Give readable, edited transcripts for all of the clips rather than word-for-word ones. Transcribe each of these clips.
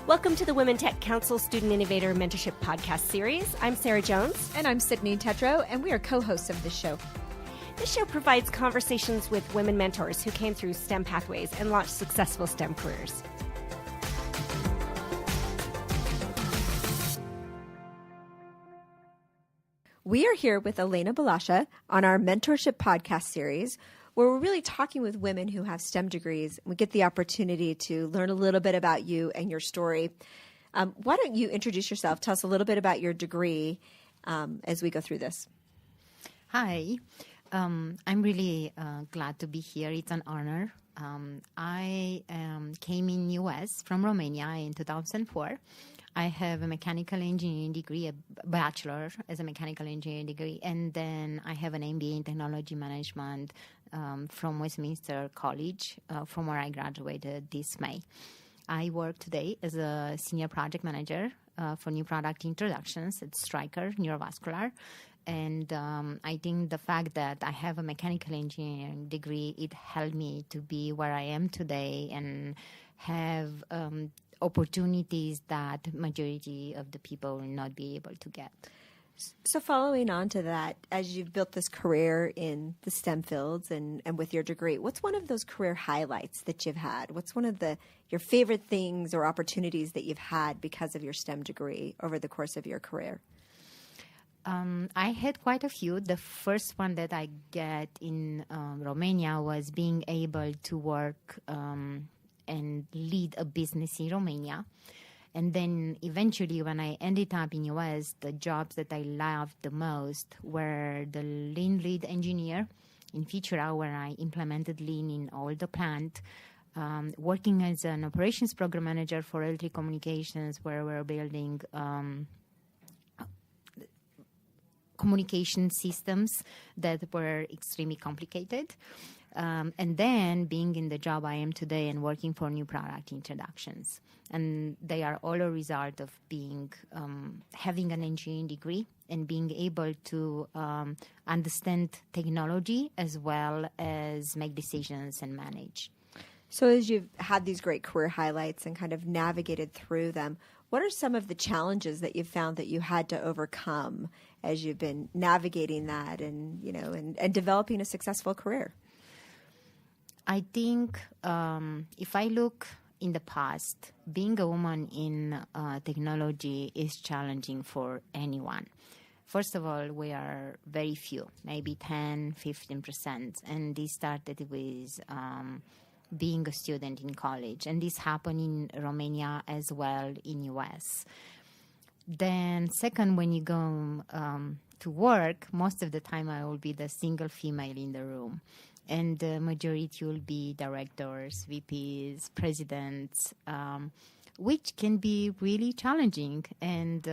Welcome to the Women Tech Council Student Innovator Mentorship Podcast Series. I'm Sarah Jones. And I'm Sydney Tetro, and we are co-hosts of this show. This show provides conversations with women mentors who came through STEM pathways and launched successful STEM careers. We are here with Elena Balasa on our mentorship podcast series, where we're really talking with women who have STEM degrees. We get the opportunity to learn a little bit about you and your story. Why don't you introduce yourself? Tell us a little bit about your degree as we go through this. Hi. I'm really glad to be here. It's an honor. I came in U.S. from Romania in 2004. I have a mechanical engineering degree, a bachelor as a mechanical engineering degree, and then I have an MBA in technology management from Westminster College, from where I graduated this May. I work today as a senior project manager for new product introductions at Stryker, neurovascular. And I think the fact that I have a mechanical engineering degree, it helped me to be where I am today and have opportunities that majority of the people will not be able to get. So following on to that, as you've built this career in the STEM fields and with your degree, what's one of those career highlights that you've had? What's one of your favorite things or opportunities that you've had because of your STEM degree over the course of your career? I had quite a few. The first one that I get in Romania was being able to work and lead a business in Romania. And then eventually when I ended up in US, the jobs that I loved the most were the Lean lead engineer in Futura, where I implemented Lean in all the plant, working as an operations program manager for electric communications, where we're building communication systems that were extremely complicated. And then being in the job I am today and working for new product introductions. And they are all a result of being having an engineering degree and being able to understand technology as well as make decisions and manage. So as you've had these great career highlights and kind of navigated through them, what are some of the challenges that you've found that you had to overcome as you've been navigating that and, you know, and developing a successful career? I think if I look in the past, being a woman in technology is challenging for anyone. First of all, we are very few, maybe 10, 15%. And this started with being a student in college. And this happened in Romania as well in US. Then second, when you go to work, most of the time I will be the single female in the room. And the majority will be directors, VPs, presidents, which can be really challenging and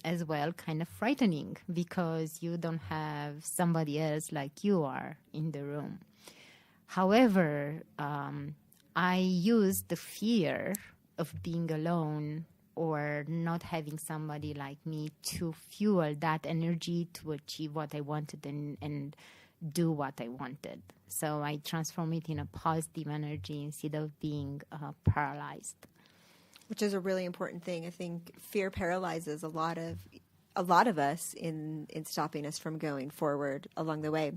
as well kind of frightening because you don't have somebody else like you are in the room. However, I use the fear of being alone or not having somebody like me to fuel that energy to achieve what I wanted and do what I wanted. So I transform it in a positive energy instead of being paralyzed. Which is a really important thing. I think fear paralyzes a lot of us in stopping us from going forward along the way.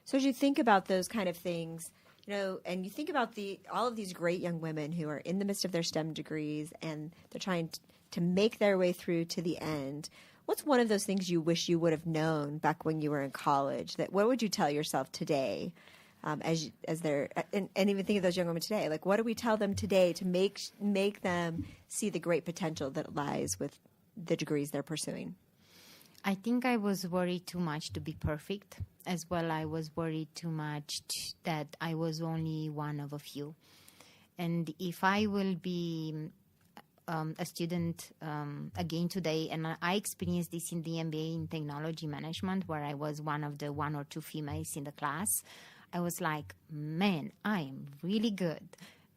So as you think about those kind of things, you know, and you think about all of these great young women who are in the midst of their STEM degrees and they're trying to make their way through to the end, what's one of those things you wish you would have known back when you were in college? What would you tell yourself today, as they're and even think of those young women today? Like, what do we tell them today to make them see the great potential that lies with the degrees they're pursuing? I think I was worried too much to be perfect. As well, I was worried too much that I was only one of a few. And if I will be a student again today, and I experienced this in the MBA in technology management, where I was one of the one or two females in the class, I was like, man, I am really good.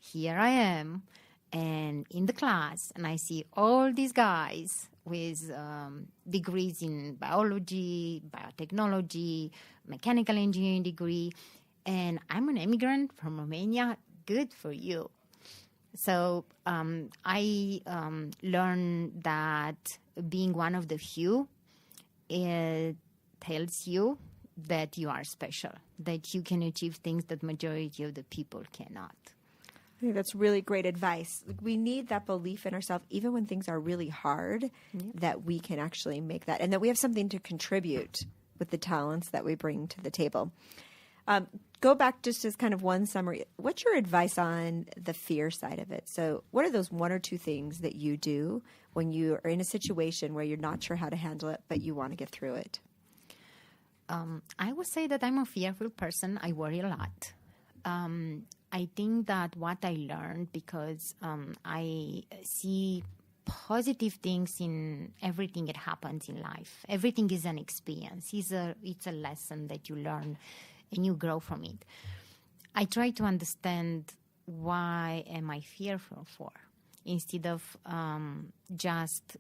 Here I am, and in the class, and I see all these guys with degrees in biology, biotechnology, mechanical engineering degree, and I'm an immigrant from Romania. Good for you. So I learned that being one of the few, it tells you that you are special, that you can achieve things that majority of the people cannot. I think that's really great advice. We need that belief in ourselves, even when things are really hard, that we can actually make that, and that we have something to contribute with the talents that we bring to the table. Go back just as kind of one summary. What's your advice on the fear side of it? So what are those one or two things that you do when you are in a situation where you're not sure how to handle it, but you want to get through it? I would say that I'm a fearful person. I worry a lot. I think that what I learned, because I see positive things in everything that happens in life. Everything is an experience. It's a lesson that you learn and you grow from it. I try to understand why am I fearful for, instead of just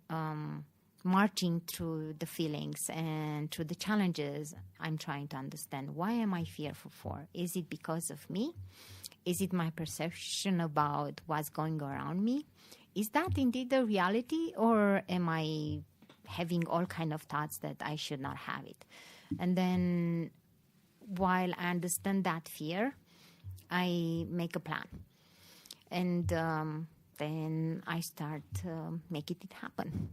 marching through the feelings and through the challenges. I'm trying to understand, why am I fearful for? Is it because of me? Is it my perception about what's going around me? Is that indeed the reality, or am I having all kind of thoughts that I should not have it? And then while I understand that fear, I make a plan. And then I start making it happen.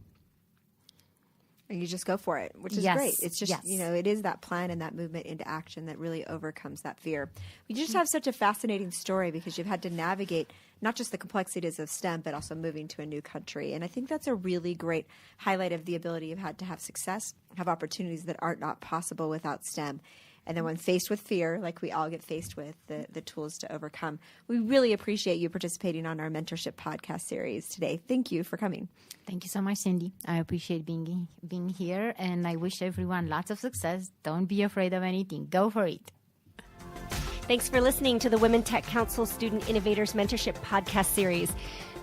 And you just go for it, which is great. It's just, it is that plan and that movement into action that really overcomes that fear. You just have such a fascinating story, because you've had to navigate not just the complexities of STEM, but also moving to a new country. And I think that's a really great highlight of the ability you've had to have success, have opportunities that are not possible without STEM. And then when faced with fear, like we all get faced with, the tools to overcome. We really appreciate you participating on our mentorship podcast series today. Thank you for coming. Thank you so much, Cindy. I appreciate being here, and I wish everyone lots of success. Don't be afraid of anything. Go for it. Thanks for listening to the Women Tech Council Student Innovators Mentorship podcast series.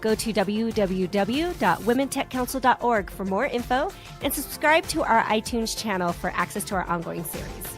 Go to www.womentechcouncil.org for more info, and subscribe to our iTunes channel for access to our ongoing series.